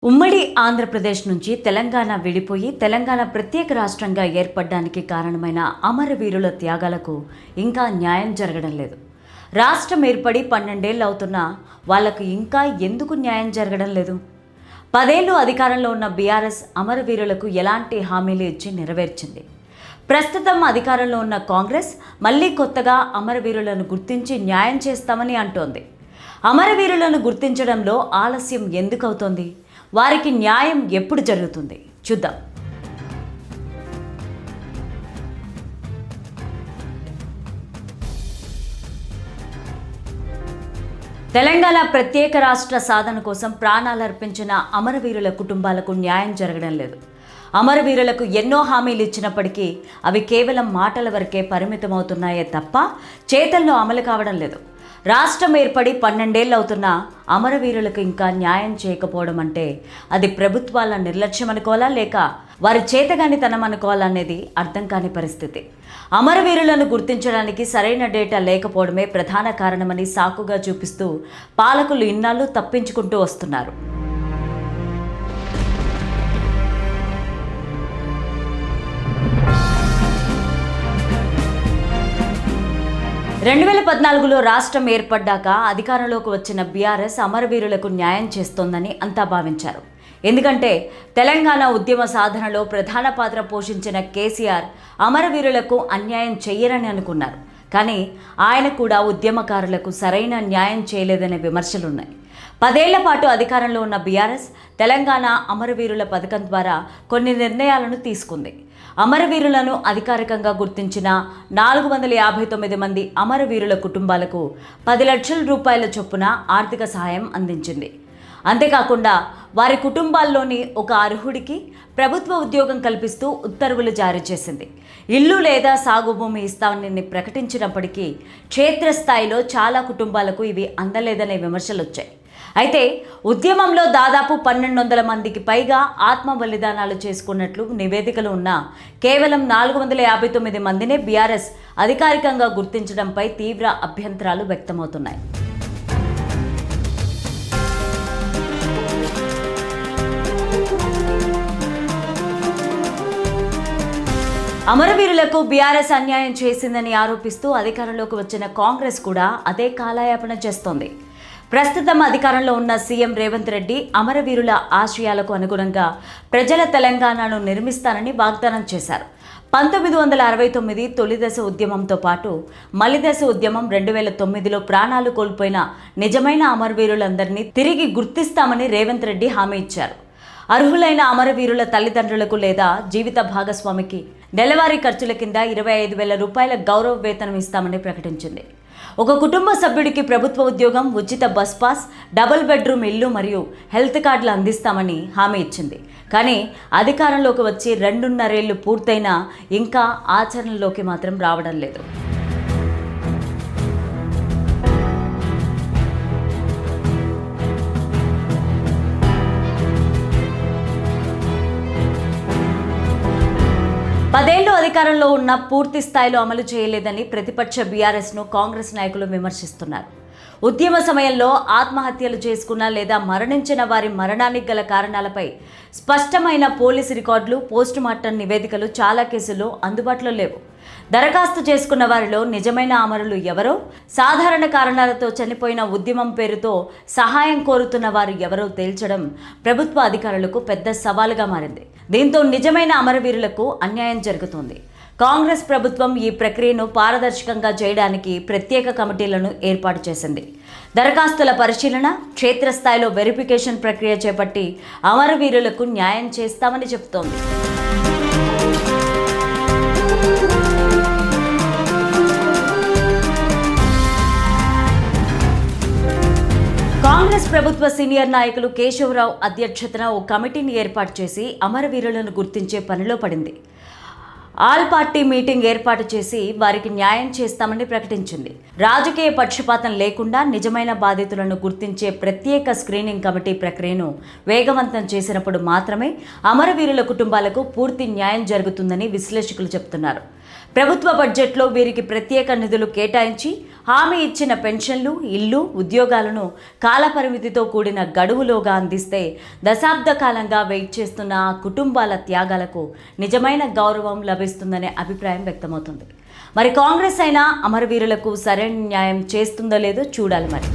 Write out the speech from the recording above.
ఉమ్మడి ఆంధ్రప్రదేశ్ నుంచి తెలంగాణ విడిపోయి తెలంగాణ ప్రత్యేక రాష్ట్రంగా ఏర్పడడానికి కారణమైన అమరవీరుల త్యాగాలకు ఇంకా న్యాయం జరగడం లేదు. రాష్ట్రం ఏర్పడి 12 ఏళ్ళు అవుతున్నా వాళ్లకు ఇంకా ఎందుకు న్యాయం జరగడం లేదు? 10 ఏళ్ళు అధికారంలో ఉన్న బీఆర్ఎస్ అమరవీరులకు ఎలాంటి హామీలు ఇచ్చి నెరవేర్చింది? ప్రస్తుతం అధికారంలో ఉన్న కాంగ్రెస్ మళ్ళీ కొత్తగా అమరవీరులను గుర్తించి న్యాయం చేస్తామని అంటోంది. అమరవీరులను గుర్తించడంలో ఆలస్యం ఎందుకు అవుతోంది? వారికి న్యాయం ఎప్పుడు జరుగుతుంది? చూద్దాం. తెలంగాణ ప్రత్యేక రాష్ట్ర సాధన కోసం ప్రాణాలర్పించిన అమరవీరుల కుటుంబాలకు న్యాయం జరగడం లేదు. అమరవీరులకు ఎన్నో హామీలు ఇచ్చినప్పటికీ అవి కేవలం మాటల వరకే పరిమితమవుతున్నాయే తప్ప చేతల్లో అమలు కావడం లేదు. రాష్ట్రం ఏర్పడి 12 ఏళ్ళు అవుతున్నా అమరవీరులకు ఇంకా న్యాయం చేయకపోవడం అంటే అది ప్రభుత్వాల నిర్లక్ష్యం అనుకోవాలా, లేక వారి చేతగానితనం అనుకోవాలా అనేది అర్థం కాని పరిస్థితి. అమరవీరులను గుర్తించడానికి సరైన డేటా లేకపోవడమే ప్రధాన కారణమని సాకుగా చూపిస్తూ పాలకులు ఇన్నాళ్ళు తప్పించుకుంటూ వస్తున్నారు. 2014లో రాష్ట్రం ఏర్పడ్డాక అధికారంలోకి వచ్చిన బీఆర్ఎస్ అమరవీరులకు న్యాయం చేస్తోందని అంతా భావించారు. ఎందుకంటే తెలంగాణ ఉద్యమ సాధనలో ప్రధాన పాత్ర పోషించిన కేసీఆర్ అమరవీరులకు అన్యాయం చెయ్యరని అనుకున్నారు. కానీ ఆయన కూడా ఉద్యమకారులకు సరైన న్యాయం చేయలేదనే విమర్శలున్నాయి. 10 ఏళ్ల పాటు అధికారంలో ఉన్న బీఆర్ఎస్ తెలంగాణ అమరవీరుల పథకం ద్వారా కొన్ని నిర్ణయాలను తీసుకుంది. అమరవీరులను అధికారికంగా గుర్తించిన 459 మంది అమరవీరుల కుటుంబాలకు 10 లక్షల రూపాయల చొప్పున ఆర్థిక సహాయం అందించింది. అంతేకాకుండా వారి కుటుంబాల్లోని ఒక అర్హుడికి ప్రభుత్వ ఉద్యోగం కల్పిస్తూ ఉత్తర్వులు జారీ చేసింది. ఇల్లు లేదా సాగు భూమి ఇస్తామని ప్రకటించినప్పటికీ క్షేత్రస్థాయిలో చాలా కుటుంబాలకు ఇవి అందలేదనే విమర్శలు వచ్చాయి. అయితే ఉద్యమంలో దాదాపు 1200 మందికి పైగా ఆత్మ బలిదానాలు చేసుకున్నట్లు నివేదికలు ఉన్నా కేవలం 459 మందినే బీఆర్ఎస్ అధికారికంగా గుర్తించడంపై తీవ్ర అభ్యంతరాలు వ్యక్తమవుతున్నాయి. అమరవీరులకు బీఆర్ఎస్ అన్యాయం చేసిందని ఆరోపిస్తూ అధికారంలోకి వచ్చిన కాంగ్రెస్ కూడా అదే కాలయాపన చేస్తోంది. ప్రస్తుతం అధికారంలో ఉన్న సీఎం రేవంత్ రెడ్డి అమరవీరుల ఆశయాలకు అనుగుణంగా ప్రజల తెలంగాణను నిర్మిస్తానని వాగ్దానం చేశారు. 1969 తొలిదశ ఉద్యమంతో పాటు మలిదశ ఉద్యమం 2009లో ప్రాణాలు కోల్పోయిన నిజమైన అమరవీరులందరినీ తిరిగి గుర్తిస్తామని రేవంత్ రెడ్డి హామీ ఇచ్చారు. అర్హులైన అమరవీరుల తల్లిదండ్రులకు లేదా జీవిత భాగస్వామికి నెలవారీ ఖర్చుల కింద 25,000 రూపాయల గౌరవ వేతనం ఇస్తామని ప్రకటించింది. ఒక కుటుంబ సభ్యుడికి ప్రభుత్వ ఉద్యోగం, ఉచిత బస్ పాస్, డబుల్ బెడ్రూమ్ ఇల్లు మరియు హెల్త్ కార్డులు అందిస్తామని హామీ ఇచ్చింది. కానీ అధికారంలోకి వచ్చి 2.5 ఏళ్లు పూర్తయినా ఇంకా ఆచరణలోకి మాత్రం రావడం లేదు. పదేళ్లు అధికారంలో ఉన్న పూర్తి స్థాయిలో అమలు చేయలేదని ప్రతిపక్ష బీఆర్ఎస్ను కాంగ్రెస్ నాయకులు విమర్శిస్తున్నారు. ఉద్యమ సమయంలో ఆత్మహత్యలు చేసుకున్న లేదా మరణించిన వారి మరణానికి గల కారణాలపై స్పష్టమైన పోలీసు రికార్డులు, పోస్టుమార్టం నివేదికలు చాలా కేసుల్లో అందుబాటులో లేవు. దరఖాస్తు చేసుకున్న వారిలో నిజమైన అమరులు ఎవరో, సాధారణ కారణాలతో చనిపోయిన ఉద్యమం పేరుతో సహాయం కోరుతున్న వారు ఎవరో తేల్చడం ప్రభుత్వ అధికారులకు పెద్ద సవాలుగా మారింది. దీంతో నిజమైన అమరవీరులకు అన్యాయం జరుగుతోంది. కాంగ్రెస్ ప్రభుత్వం ఈ ప్రక్రియను పారదర్శకంగా చేయడానికి ప్రత్యేక కమిటీలను ఏర్పాటు చేసింది. దరఖాస్తుల పరిశీలన, క్షేత్రస్థాయిలో వెరిఫికేషన్ ప్రక్రియ చేపట్టి అమరవీరులకు న్యాయం చేస్తామని చెబుతోంది. కాంగ్రెస్ ప్రభుత్వ సీనియర్ నాయకులు కేశవరావు అధ్యక్షతన ఓ కమిటీని ఏర్పాటు చేసి అమరవీరులను గుర్తించే పనిలో పడింది. ఆల్ పార్టీ మీటింగ్ ఏర్పాటు చేసి వారికి న్యాయం చేస్తామని ప్రకటించింది. రాజకీయ పక్షపాతం లేకుండా నిజమైన బాధితులను గుర్తించే ప్రత్యేక స్క్రీనింగ్ కమిటీ ప్రక్రియను వేగవంతం చేసినప్పుడు మాత్రమే అమరవీరుల కుటుంబాలకు పూర్తి న్యాయం జరుగుతుందని విశ్లేషకులు చెబుతున్నారు. ప్రభుత్వ బడ్జెట్లో వీరికి ప్రత్యేక నిధులు కేటాయించి హామీ ఇచ్చిన పెన్షన్లు, ఇల్లు, ఉద్యోగాలను కాలపరిమితితో కూడిన గడువులోగా అందిస్తే దశాబ్ద కాలంగా వెయిట్ చేస్తున్న ఆ కుటుంబాల త్యాగాలకు నిజమైన గౌరవం లభిస్తుందనే అభిప్రాయం వ్యక్తమవుతుంది. మరి కాంగ్రెస్ అయినా అమరవీరులకు సరైన న్యాయం చేస్తుందో లేదో చూడాలి మరి.